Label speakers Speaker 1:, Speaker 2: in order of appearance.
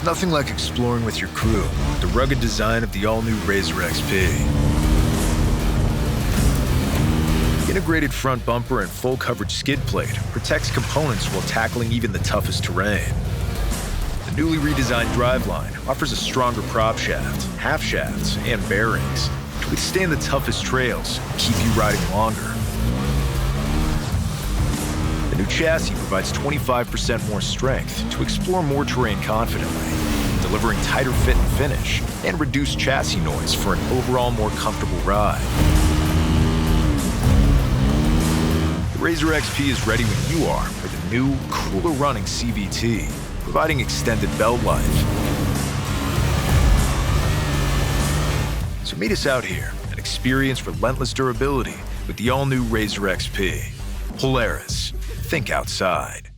Speaker 1: There's nothing like exploring with your crew. The rugged design of the all-new RZR XP. Integrated front bumper and full coverage skid plate protects components while tackling even the toughest terrain. The newly redesigned driveline offers a stronger prop shaft, half shafts, and bearings to withstand the toughest trails and keep you riding longer. The new chassis provides 25% more strength to explore more terrain confidently, delivering tighter fit and finish and reduced chassis noise for an overall more comfortable ride. The RZR XP is ready when you are with a new, cooler-running CVT, providing extended belt life. So meet us out here and experience relentless durability with the all-new RZR XP. Polaris. Think outside.